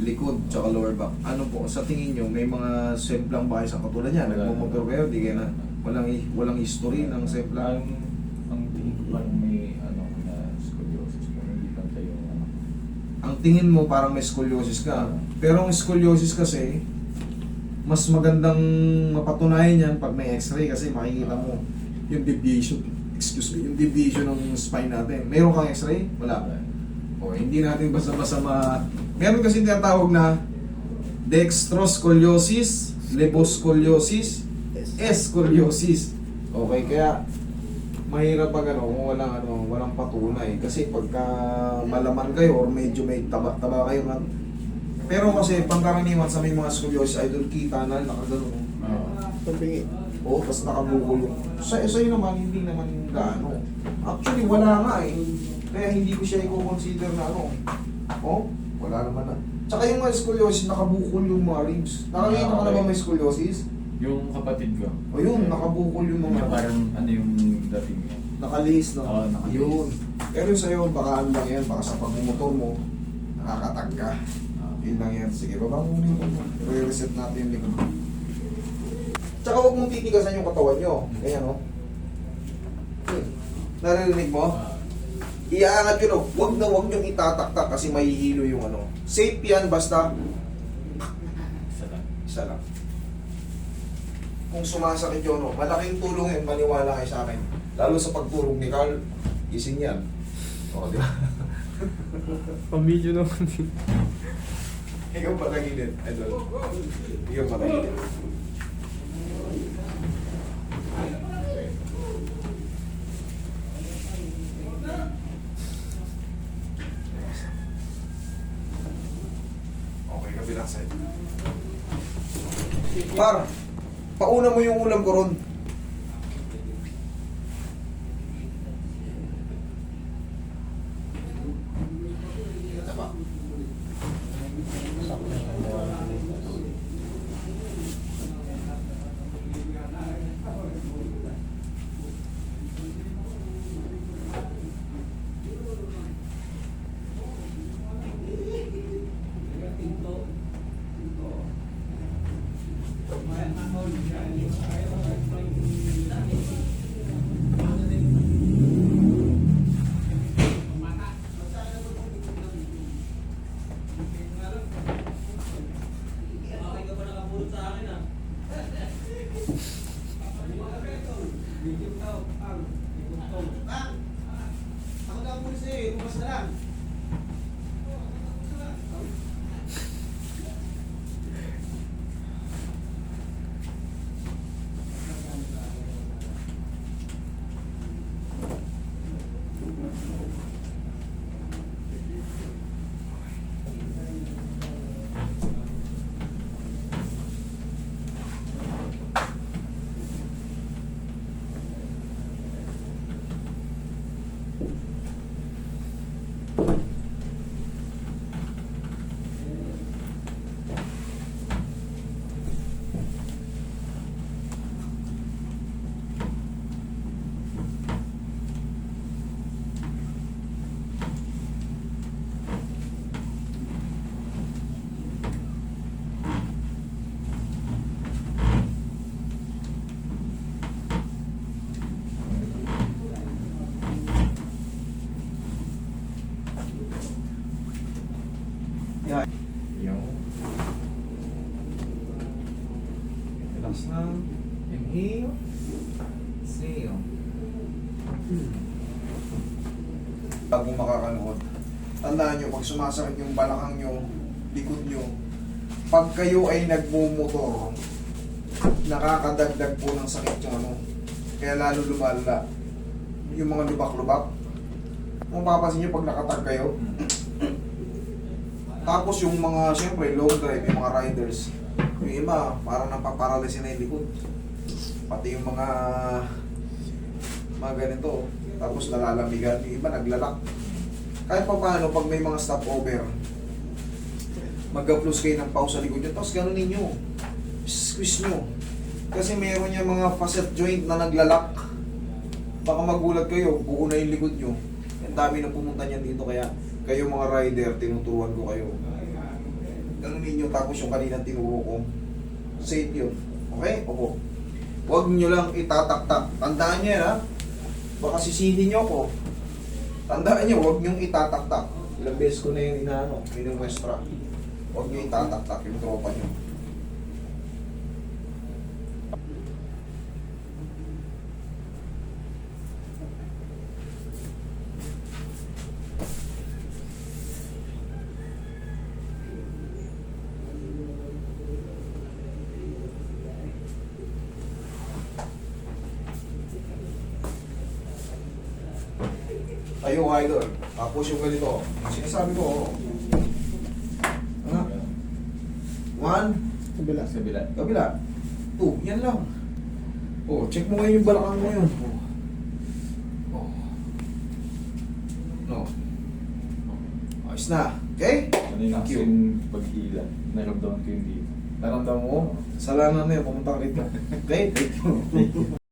likod, tsaka lower back. Ano po, sa tingin nyo, may mga semplang ba kayo sa katulad niya? Nagmumotor kayo, di kayo na, walang history ng semplang. Ang tingin ko parang may na scoliosis pero hindi lang tayo Ang tingin mo parang may scoliosis ka. Pero ang scoliosis kasi, mas magandang mapatunayan yan pag may x-ray kasi makikita mo yung deviation, yung deviation ng spine natin. Meron kang x-ray? Wala. O, hindi natin basta-basta meron kasi tinatawag na dextroscoliosis, levoscoliosis, scoliosis. Okay, kaya mahirap pag kung walang patunay. Kasi pagka malaman kayo or medyo may taba kayo pero kasi pangkaraniwan sa may mga scoliosis, idol kita na nakagano. Pabingi. Oo, tapos nakabukol yung... Sa'yo naman, hindi naman gaano. Actually, wala nga eh. Kaya hindi ko siya i-consider na Oh, wala naman na. Tsaka yung mga scoliosis, nakabukol yung mga ribs. Nakakita ka na ba may scoliosis? yung kapatid ko. O yun, nakabukol yung mga... Parang yung dating niya. Nakalis, no? Oo, nakalis. Yun. Pero yung sa'yo, baka ano lang yan, baka sa pagmumotor mo, nakakatag ka. Yun lang yan. Sige, baba mo yung likod mo. Re-reset natin yung likod mo. Tsaka huwag mong titigasan yung katawan nyo. Ayan, no? Naririnig mo? Iaangat yun, no? Huwag nyo itataktak kasi mahihilo yung Safe yan, basta Isa lang. isa lang. Kung sumasakit yun, no? Malaking tulong yun, maniwala kayo sa akin. Lalo sa pagtulog ni Carl, gising yan. O, di ba? Pamilyo naman. Ikaw patagilid, idol. Ikaw patagilid. Okay, kabilang side. Par, pauna mo yung ulam ko ron. Tama. Yan. Yung. Relax lang. Inhale. Exhale. Bago makakanood, tandaan nyo, pag sumasakit yung balakang nyo, likod nyo, pag kayo ay nagmumotor, nakakadagdag po ng sakit yung kaya lalo lumalala. Yung mga lubak-lubak. Kung mapapansin nyo pag nakatag kayo, tapos yung mga, siyempre, long drive, yung mga riders, yung iba, parang napaparalyze na yung likod. Pati yung mga ganito, tapos nalalamigan, yung iba naglalak. Kahit pa paano, pag may mga stopover, mag-applause kayo ng pause sa likod nyo, tapos gano'n ninyo, squeeze nyo. Kasi meron yung mga facet joint na naglalak. Baka magulat kayo, buo na yung likod nyo. Ang dami na pumunta niyan dito, kaya kayo mga rider, tinuturuan ko kayo. Ganunin nyo tapos yung kaninang tinuro ko. Safe yun. Okay? Opo. Huwag nyo lang itataktak. Tandaan nyo yan ha. Baka sisihin nyo ko. Tandaan nyo, huwag nyo itataktak. Ilang beses ko na yung inaano, minumwestra. Huwag nyo itataktak yung tropa nyo. Tayo, idol. Tapos yung ganito. Sinasabi ko, ano? 1, Kabila. Sa bilat. kabila. 2, yan lang. Oh, check mo ngayon yung balakang mo yun. Oh. No. Ayos na. Okay? Kanina Thank kasi you. yung pag-ilan, naramdaman ko yung dito. Naramdaman mo? Salamat na yun, pumunta ka rito. Okay? Thank you.